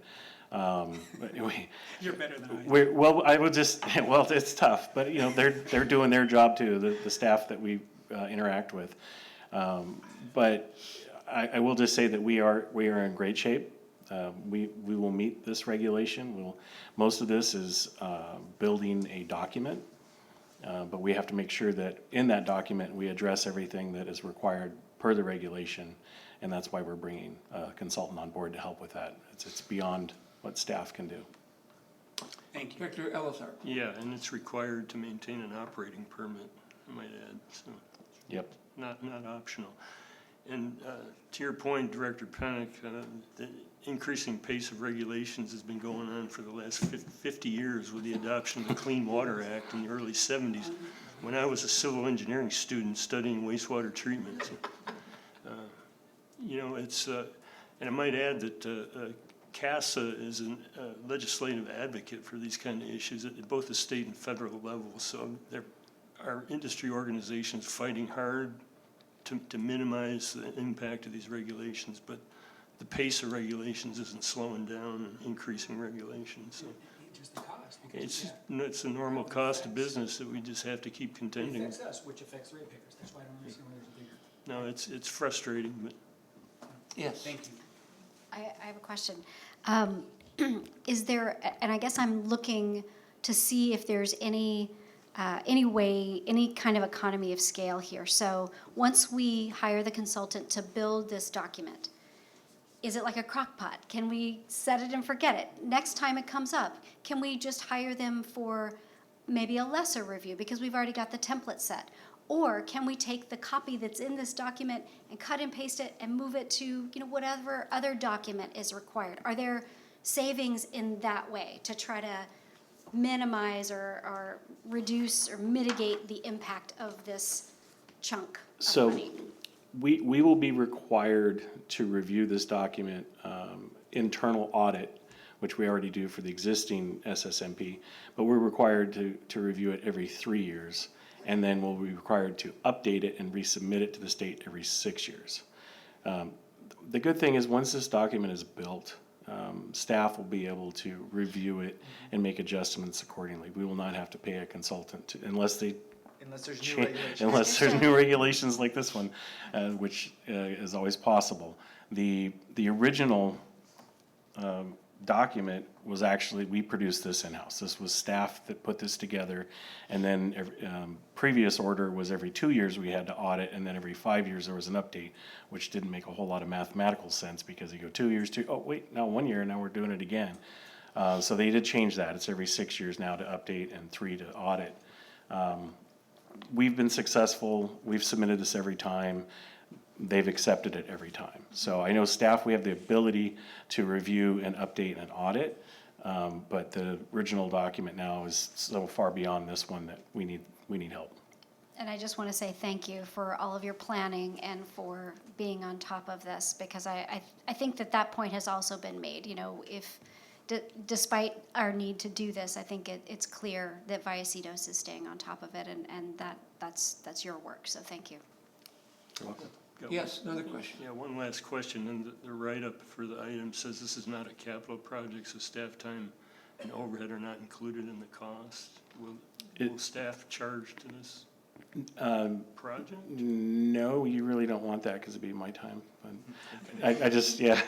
You're better than I am. well, I would just, well, it's tough, but, you know, they're doing their job too, the staff that we interact with. But I will just say that we are in great shape. We will meet this regulation. Most of this is building a document, but we have to make sure that in that document, we address everything that is required per the regulation, and that's why we're bringing a consultant on board to help with that. It's beyond what staff can do. Thank you. Director Elizar. Yeah, and it's required to maintain an operating permit, I might add, so Yep. not optional. And to your point, Director Pennick, the increasing pace of regulations has been going on for the last 50 years with the adoption of the Clean Water Act in the early 70s, when I was a civil engineering student studying wastewater treatment. So, you know, it's, and I might add that CASA is a legislative advocate for these kind of issues at both the state and federal levels. So there are industry organizations fighting hard to minimize the impact of these regulations, but the pace of regulations isn't slowing down and increasing regulations. So Just the cost. it's a normal cost of business that we just have to keep It contending. affects us, which affects ratepayers. That's why I don't understand why there's a bigger. No, it's frustrating, but Yes. Thank you. I have a question. Is there, and I guess I'm looking to see if there's any way, any kind of economy of scale here. So once we hire the consultant to build this document, is it like a crock pot? Can we set it and forget it? Next time it comes up, can we just hire them for maybe a lesser review because we've already got the template set? Or can we take the copy that's in this document and cut and paste it and move it to, you know, whatever other document is required? Are there savings in that way to try to minimize or reduce or mitigate the impact of this chunk of So money? we will be required to review this document, internal audit, which we already do for the existing SSMP, but we're required to review it every 3 years. And then we'll be required to update it and resubmit it to the state every 6 years. The good thing is, once this document is built, staff will be able to review it and make adjustments accordingly. We will not have to pay a consultant unless there's new regulations like this one, which is always possible. The original document was actually, we produced this in-house. This was staff that put this together, and then previous order was every 2 years we had to audit, and then every 5 years there was an update, which didn't make a whole lot of mathematical sense, because you go 2 years, oh wait, now 1 year, now we're doing it again. So they did change that. It's every 6 years now to update and 3 to audit. We've been successful. We've submitted this every time. They've accepted it every time. So I know staff, we have the ability to review and update and audit, but the original document now is so far beyond this one that we need help. And I just want to say thank you for all of your planning and for being on top of this, because I think that point has also been made. You know, if despite our need to do this, I think it's clear that Vallecitos is staying on top of it, and that's your work. So thank you. You're welcome. Yes, another question. Yeah, one last question, and the write-up for the item says this is not a capital project, so staff time and overhead are not included in the cost. Will staff charge to this project? No, you really don't want that, because it'd be my time. I just, yeah,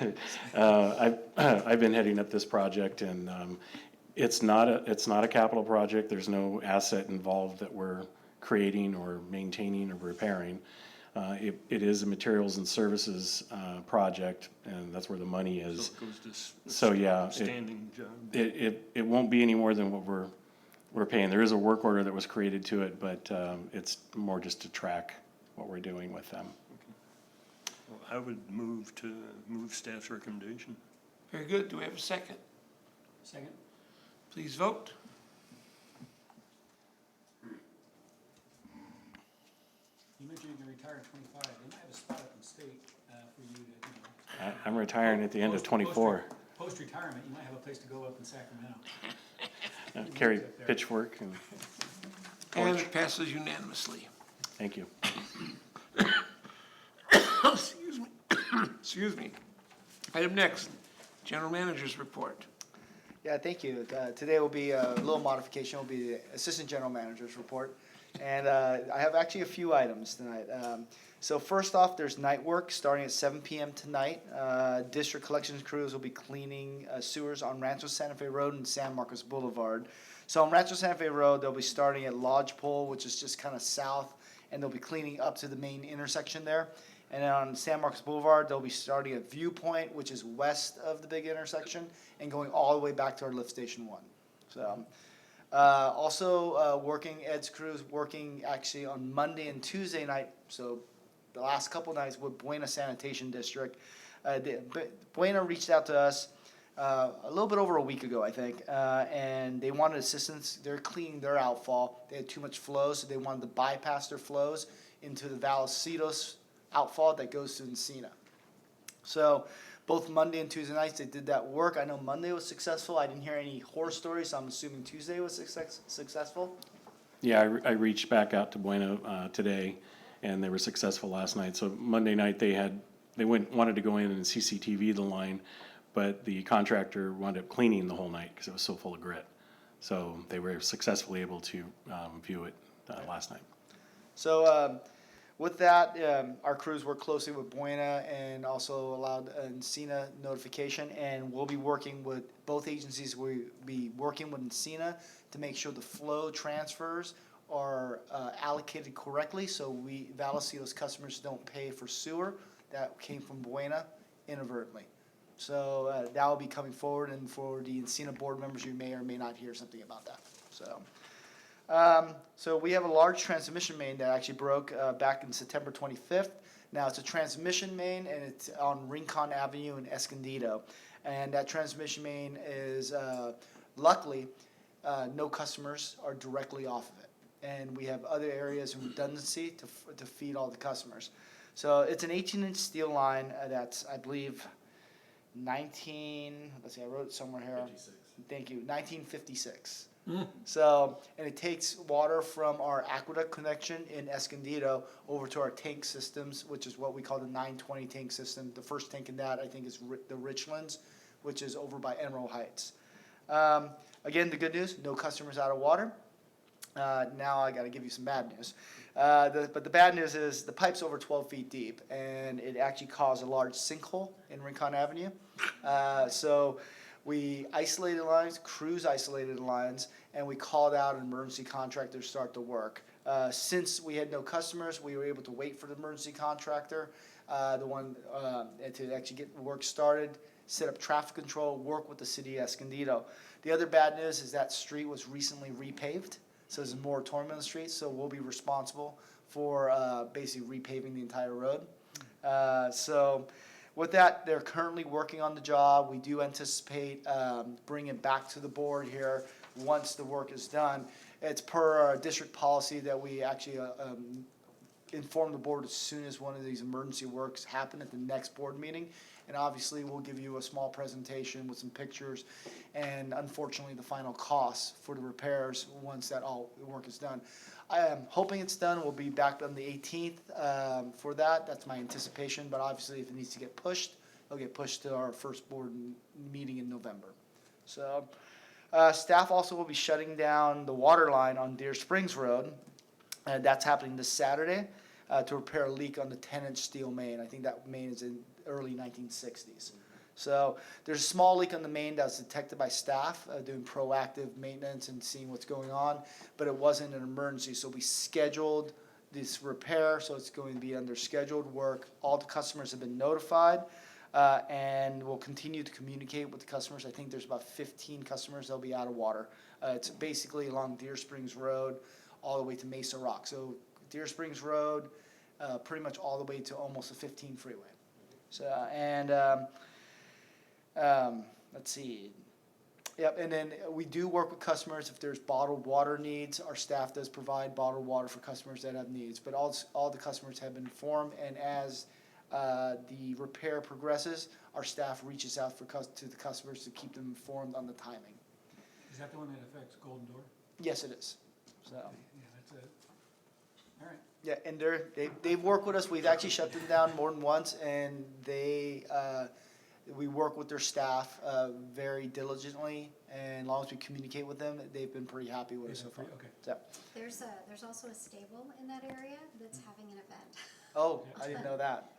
I've been heading up this project, and it's not a capital project. There's no asset involved that we're creating or maintaining or repairing. It is a materials and services project, and that's where the money is. So it goes to So yeah, standing job. it won't be any more than what we're paying. There is a work order that was created to it, but it's more just to track what we're doing with them. Well, I would move staff's recommendation. Very good. Do we have a second? Second? Please vote. You mentioned you're going to retire at 25. They might have a spot up in state for you to, I'm retiring at the end of 24. Post-retirement, you might have a place to go up in Sacramento. Carry pitchfork and, And it passes unanimously. thank you. Excuse me. Excuse me. Item next, General Manager's report. Yeah, thank you. Today will be a little modification, will be the Assistant General Manager's report. And I have actually a few items tonight. So first off, there's night work starting at 7 p.m. tonight. District collections crews will be cleaning sewers on Rancho Santa Fe Road and San Marcos Boulevard. So on Rancho Santa Fe Road, they'll be starting at Lodgepole, which is just kind of south, and they'll be cleaning up to the main intersection there. And then on San Marcos Boulevard, they'll be starting at Viewpoint, which is west of the big intersection, and going all the way back to our lift station 1. So, Ed's crews working actually on Monday and Tuesday night, so the last couple nights with Buena Sanitation District. Buena reached out to us a little bit over a week ago, I think, and they wanted assistance. They're cleaning their outfall. They had too much flow, so they wanted to bypass their flows into the Vallecitos outfall that goes to Encina. So both Monday and Tuesday nights they did that work. I know Monday was successful. I didn't hear any horror stories, so I'm assuming Tuesday was successful. Yeah, I reached back out to Bueno today, and they were successful last night. So Monday night wanted to go in and CCTV the line, but the contractor wound up cleaning the whole night because it was so full of grit. So they were successfully able to view it last night. So with that, our crews work closely with Buena and also allowed Encina notification, and we'll be working with both agencies. We'll be working with Encina to make sure the flow transfers are allocated correctly, so Vallecitos customers don't pay for sewer that came from Buena inadvertently. So that will be coming forward, and for the Encina board members, you may or may not hear something about that. So we have a large transmission main that actually broke back in September 25th. Now it's a transmission main, and it's on Rincon Avenue in Escondido. And that transmission main is, luckily, no customers are directly off of it. And we have other areas of redundancy to feed all the customers. So it's an 18-inch steel line that's, I believe, let's see, I wrote it somewhere here. 56. Thank you, 1956. So, and it takes water from our aqueduct connection in Escondido over to our tank systems, which is what we call the 920 tank system. The first tank in that, I think, is the Richlands, which is over by Emerald Heights. Again, the good news, no customers out of water. Now I got to give you some bad news. But the bad news is the pipe's over 12 feet deep, and it actually caused a large sinkhole in Rincon Avenue. So we isolated lines, crews isolated lines, and we called out an emergency contractor to start the work. Since we had no customers, we were able to wait for the emergency contractor, to actually get the work started, set up traffic control, work with the city of Escondido. The other bad news is that street was recently repaved, so there's a moratorium on the street, so we'll be responsible for basically repaving the entire road. So with that, they're currently working on the job. We do anticipate bringing it back to the board here once the work is done. It's per our district policy that we actually inform the board as soon as one of these emergency works happen at the next board meeting. And obviously, we'll give you a small presentation with some pictures and unfortunately the final costs for the repairs once that all the work is done. I am hoping it's done. We'll be back on the 18th for that. That's my anticipation, but obviously if it needs to get pushed, it'll get pushed to our first board meeting in November. So staff also will be shutting down the water line on Deer Springs Road. That's happening this Saturday to repair a leak on the 10-inch steel main. I think that main is in early 1960s. So there's a small leak on the main that was detected by staff doing proactive maintenance and seeing what's going on, but it wasn't an emergency. So we scheduled this repair, so it's going to be under scheduled work. All the customers have been notified, and we'll continue to communicate with the customers. I think there's about 15 customers that'll be out of water. It's basically along Deer Springs Road all the way to Mesa Rock. So Deer Springs Road, pretty much all the way to almost the 15 freeway. So, and let's see. Yep, and then we do work with customers if there's bottled water needs. Our staff does provide bottled water for customers that have needs, but all the customers have been informed, and as the repair progresses, our staff reaches out to the customers to keep them informed on the timing. Is that the one that affects Golden Door? Yes, it is. So. Yeah, that's it. All right. Yeah, and they've worked with us. We've actually shut them down more than once, and we work with their staff very diligently. And as long as we communicate with them, they've been pretty happy with us so far. Okay. So, There's also a stable in that area that's having an event. oh, I didn't know that.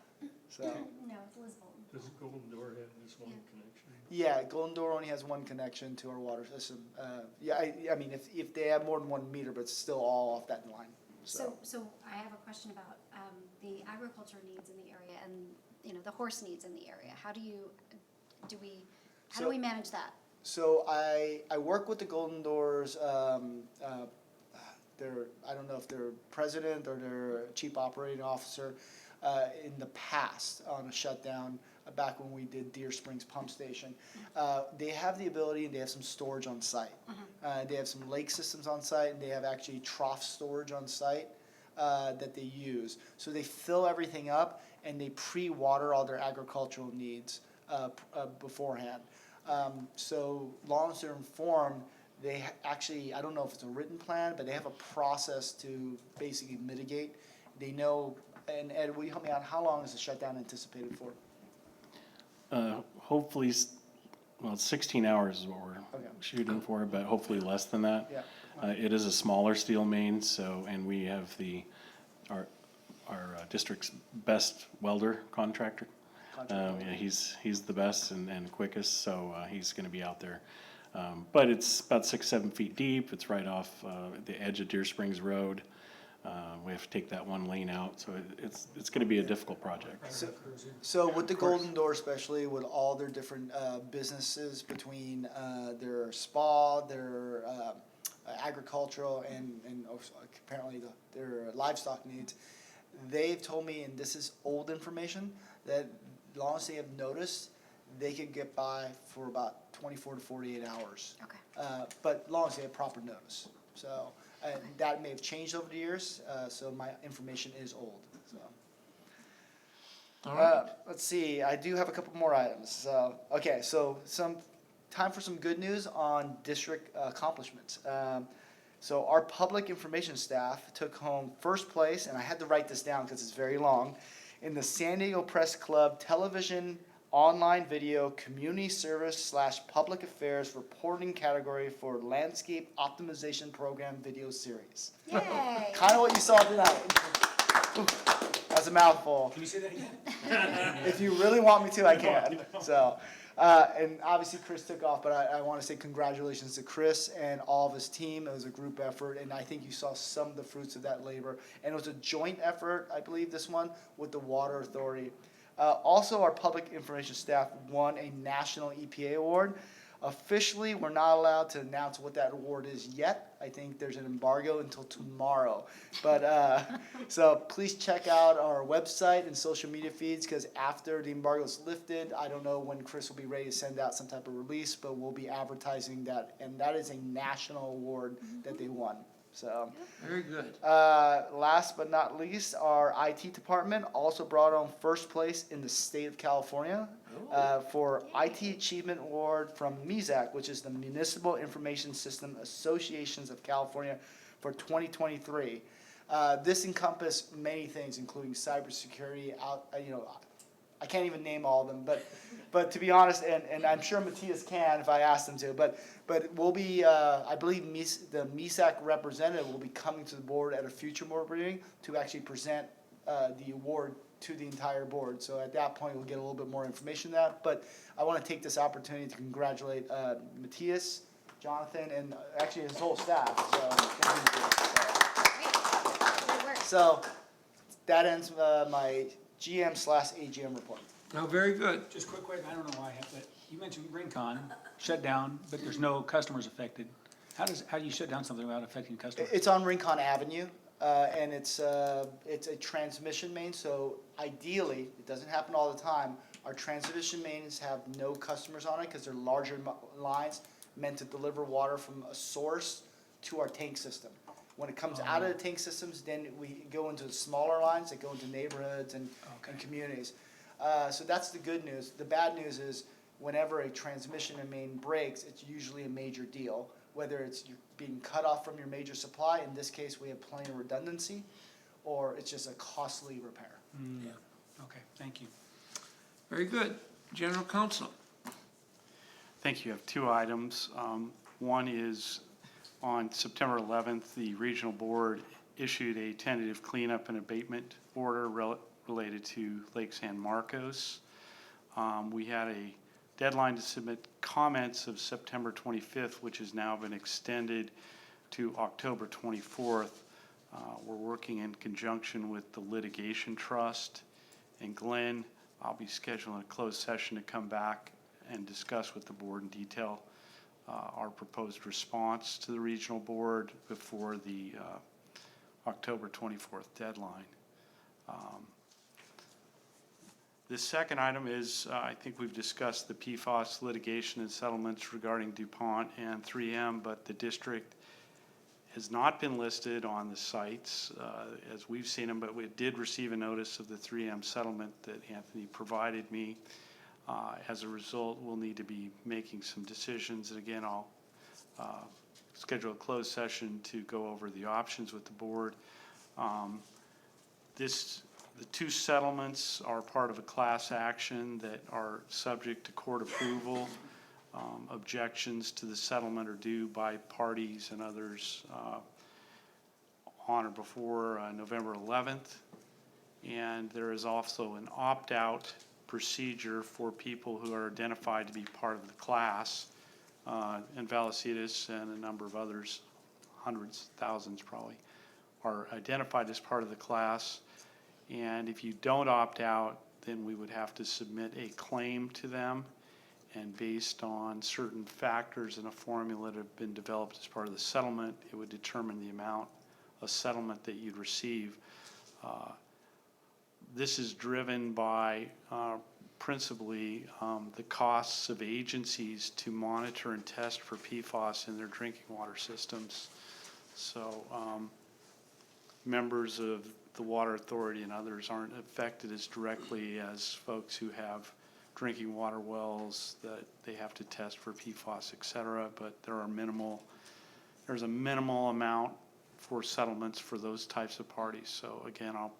So No, it's Lisbon. Does Golden Door have just one Yeah. connection? yeah, Golden Door only has one connection to our water system. Yeah, I mean if they have more than 1 meter, but it's still all off that line. So I have a question about the agriculture needs in the area and, you know, the horse needs in the area. How do we manage that? So I work with the Golden Doors, I don't know if they're president or their chief operating officer, in the past on a shutdown back when we did Deer Springs Pump Station. They have the ability and they have some storage on site. They have some lake systems on site and they have actually trough storage on site that they use. So they fill everything up and they pre-water all their agricultural needs beforehand. So long as they're informed, they actually, I don't know if it's a written plan, but they have a process to basically mitigate. They know, and Ed, will you help me out? How long is the shutdown anticipated for? Hopefully, 16 hours is what we're Okay. shooting for, but hopefully less than that. Yeah. It is a smaller steel main, so, and we have our district's best welder contractor. Yeah, he's the best and quickest, so he's gonna be out there. But it's about 6-7 feet deep, it's right off the edge of Deer Springs Road. We have to take that one lane out, so it's gonna be a difficult project. So with the Golden Door especially, with all their different businesses between their spa, their agricultural, and also apparently their livestock needs, they've told me, and this is old information, that as long as they have notice, they can get by for about 24 to 48 hours. Okay. But as long as they have proper notice. So that may have changed over the years, so my information is old. So. All right. Let's see, I do have a couple more items. So, okay, so time for some good news on district accomplishments. So our public information staff took home first place, and I had to write this down because it's very long, in the San Diego Press Club television, online video, community service / public affairs reporting category for landscape optimization program video series. Yay! Kind of what you saw tonight. Ooh, that's a mouthful. Can you say that again? If you really want me to, I can. So, and obviously Chris took off, but I want to say congratulations to Chris and all of his team. It was a group effort, and I think you saw some of the fruits of that labor. And it was a joint effort, I believe, this one, with the Water Authority. Also, our public information staff won a national EPA award. Officially, we're not allowed to announce what that award is yet. I think there's an embargo until tomorrow. But so please check out our website and social media feeds, because after the embargo is lifted, I don't know when Chris will be ready to send out some type of release, but we'll be advertising that, and that is a national award that they won. So. Very good. Last but not least, our IT department also brought home first place in the state of California for IT Achievement Award from MISAC, which is the Municipal Information System Associations of California for 2023. This encompassed many things, including cybersecurity. I can't even name all of them, but to be honest, and I'm sure Matthias can if I ask him to, but we'll be, I believe the MISAC representative will be coming to the board at a future board meeting to actually present the award to the entire board. So at that point, we'll get a little bit more information on that. But I want to take this opportunity to congratulate Matthias, Jonathan, and actually his whole staff. So that ends my GM / AGM report. No, very good. Just quick, I don't know why, but you mentioned Rincon shut down, but there's no customers affected. How do you shut down something without affecting customers? It's on Rincon Avenue, and it's a transmission main, so ideally, it doesn't happen all the time, our transmission mains have no customers on it because they're larger lines meant to deliver water from a source to our tank system. When it comes out of the tank systems, then we go into smaller lines that go into neighborhoods and communities. So that's the good news. The bad news is whenever a transmission and main breaks, it's usually a major deal. Whether it's you being cut off from your major supply, in this case we have plenty of redundancy, or it's just a costly repair. Okay, thank you. Very good. General Counsel. Thank you. I have two items. One is on September 11th, the regional board issued a tentative cleanup and abatement order related to Lake San Marcos. We had a deadline to submit comments of September 25th, which has now been extended to October 24th. We're working in conjunction with the litigation trust. And Glenn, I'll be scheduling a closed session to come back and discuss with the board in detail our proposed response to the regional board before the October 24th deadline. The second item is, I think we've discussed the PFAS litigation and settlements regarding DuPont and 3M, but the district has not been listed on the sites as we've seen them, but we did receive a notice of the 3M settlement that Anthony provided me. As a result, we'll need to be making some decisions. And again, I'll schedule a closed session to go over the options with the board. The two settlements are part of a class action that are subject to court approval. Objections to the settlement are due by parties and others on or before November 11th. And there is also an opt-out procedure for people who are identified to be part of the class, and Vallecitos and a number of others, hundreds, thousands probably, are identified as part of the class. And if you don't opt out, then we would have to submit a claim to them. And based on certain factors in a formula that have been developed as part of the settlement, it would determine the amount of settlement that you'd receive. This is driven by principally the costs of agencies to monitor and test for PFAS in their drinking water systems. So members of the Water Authority and others aren't affected as directly as folks who have drinking water wells that they have to test for PFAS, et cetera, but there's a minimal amount for settlements for those types of parties. So again, I'll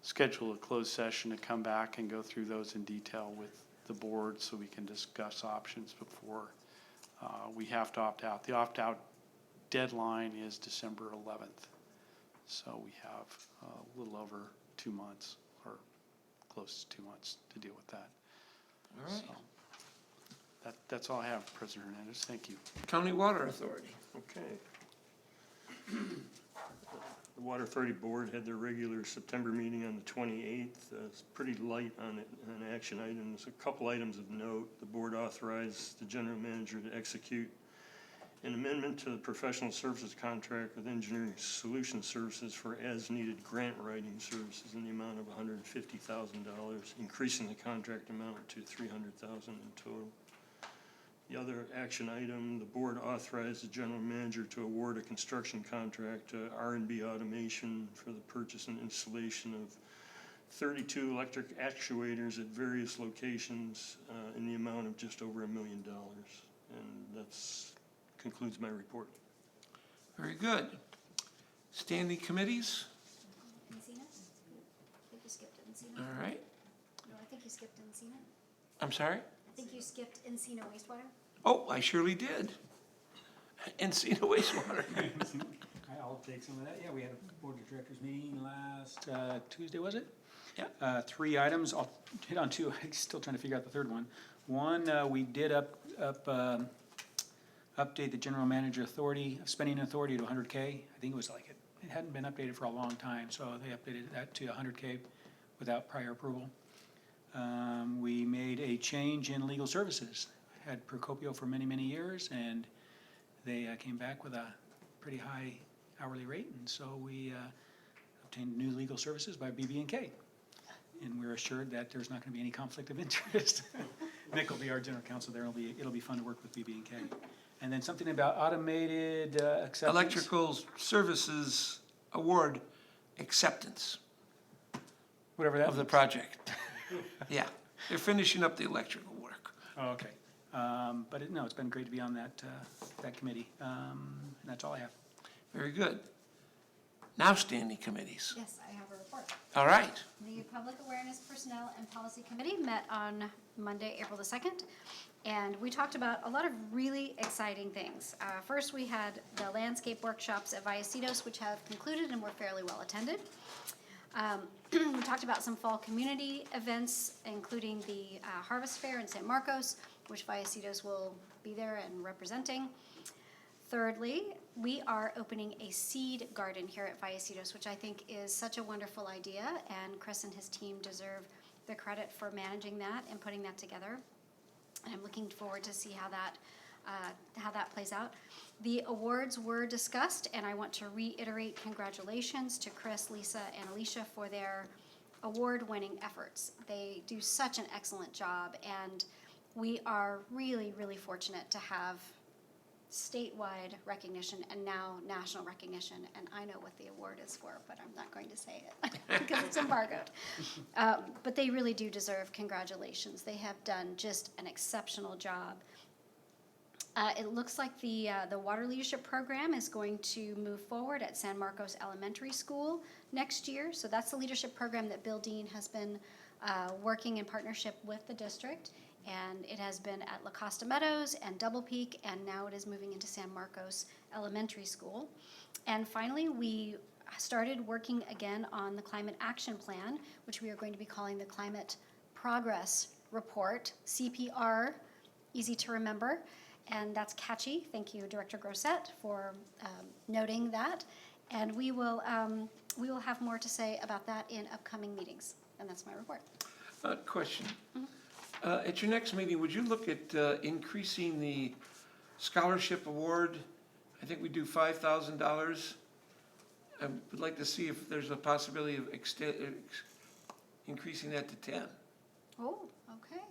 schedule a closed session to come back and go through those in detail with the board so we can discuss options before we have to opt out. The opt-out deadline is December 11th. So we have a little over 2 months, or close to 2 months, to deal with that. All right. So that's all I have, President Hernandez. Thank you. County Water Authority. Okay. The Water Authority Board had their regular September meeting on the 28th. It's pretty light on action items. A couple items of note. The board authorized the general manager to execute an amendment to the professional services contract with Engineering Solution Services for as-needed grant writing services in the amount of $150,000, increasing the contract amount to $300,000 in total. The other action item, the board authorized the general manager to award a construction contract to R&B Automation for the purchase and installation of 32 electric actuators at various locations in the amount of just over $1 million. And that's concludes my report. Very good. Standing committees? Encina? I think you skipped Encina. All right. No, I think you skipped Encina. I'm sorry? I think you skipped Encina wastewater. Oh, I surely did. Encina wastewater. I'll take some of that. Yeah, we had a board of directors meeting last Tuesday, was it? Yeah. 3 items. I'll hit on 2. I'm still trying to figure out the third one. One, we did update the general manager spending authority to 100K. I think it was like it hadn't been updated for a long time, so they updated that to 100K without prior approval. We made a change in legal services. Had Procopio for many, many years, and they came back with a pretty high hourly rate, and so we obtained new legal services by BB&K. And we're assured that there's not going to be any conflict of interest. Nick will be our general counsel there. It'll be fun to work with BB&K. And then something about automated acceptance. Electrical Services Award acceptance Whatever that of the means. project. Yeah, they're finishing up the electrical work. Oh, okay. But no, it's been great to be on that committee. And that's all I have. Very good. Now standing committees. Yes, I have a report. All right. The Public Awareness Personnel and Policy Committee met on Monday, April the 2nd, and we talked about a lot of really exciting things. First, we had the landscape workshops at Vallecitos, which have concluded and were fairly well attended. We talked about some fall community events, including the Harvest Fair in San Marcos, which Vallecitos will be there and representing. Thirdly, we are opening a seed garden here at Vallecitos, which I think is such a wonderful idea, and Chris and his team deserve the credit for managing that and putting that together. And I'm looking forward to see how that plays out. The awards were discussed, and I want to reiterate congratulations to Chris, Lisa, and Alicia for their award-winning efforts. They do such an excellent job, and we are really, really fortunate to have statewide recognition and now national recognition, and I know what the award is for, but I'm not going to say it because it's embargoed. But they really do deserve congratulations. They have done just an exceptional job. It looks like the Water Leadership Program is going to move forward at San Marcos Elementary School next year. So that's the leadership program that Bill Dean has been working in partnership with the district. And it has been at La Costa Meadows and Double Peak, and now it is moving into San Marcos Elementary School. And finally, we started working again on the Climate Action Plan, which we are going to be calling the Climate Progress Report, CPR, easy to remember. And that's catchy. Thank you, Director Grosset, for noting that. And we will have more to say about that in upcoming meetings. And that's my report. Question. At your next meeting, would you look at increasing the scholarship award? I think we do $5,000. I would like to see if there's a possibility of increasing that to 10. Oh, okay.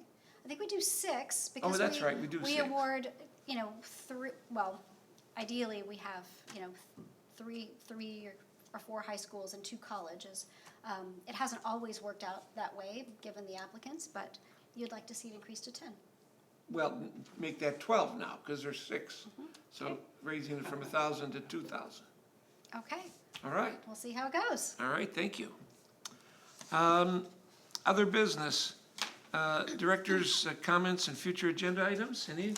I think we do 6 because Oh, that's right, we do 6. award, 3, well, ideally we have, 3 or 4 high schools and 2 colleges. It hasn't always worked out that way, given the applicants, but you'd like to see it increase to 10. Well, make that 12 now, because there's 6. So raising it from 1,000 to 2,000. Okay, All right, we'll see how it goes. all right, thank you. Other business, directors' comments and future agenda items, any?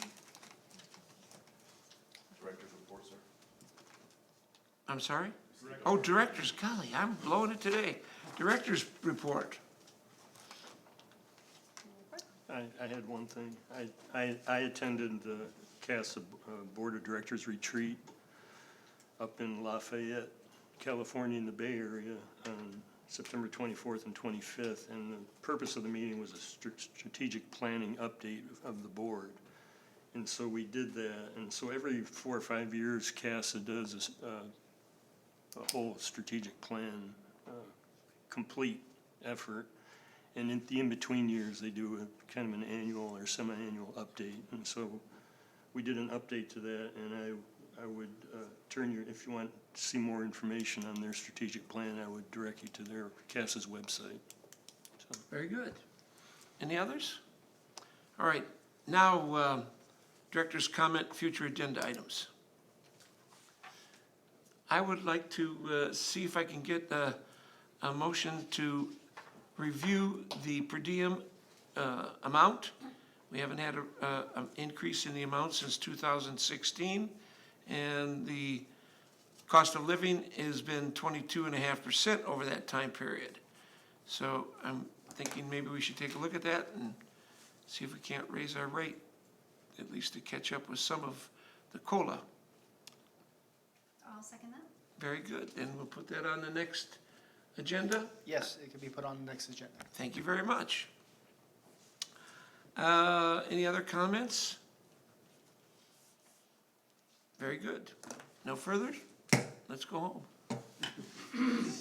Director's report, sir. I'm sorry? Oh, directors, golly, I'm blowing it today. Director's report. I had one thing. I attended the CASA Board of Directors retreat up in Lafayette, California, in the Bay Area on September 24th and 25th. And the purpose of the meeting was a strategic planning update of the board. And so we did that. And so every 4 or 5 years, CASA does a whole strategic plan, complete effort. And in the in-between years, they do a kind of an annual or semi-annual update. And so we did an update to that, and I would if you want to see more information on their strategic plan, I would direct you to their CASA's website. So. Very good. Any others? All right, now, director's comment, future agenda items. I would like to see if I can get a motion to review the per diem amount. We haven't had an increase in the amount since 2016, and the cost of living has been 22.5% over that time period. So I'm thinking maybe we should take a look at that and see if we can't raise our rate, at least to catch up with some of the COLA. I'll second that. Very good, and we'll put that on the next agenda. Yes, it can be put on the next agenda. Thank you very much. Any other comments? Very good. No further? Let's go home.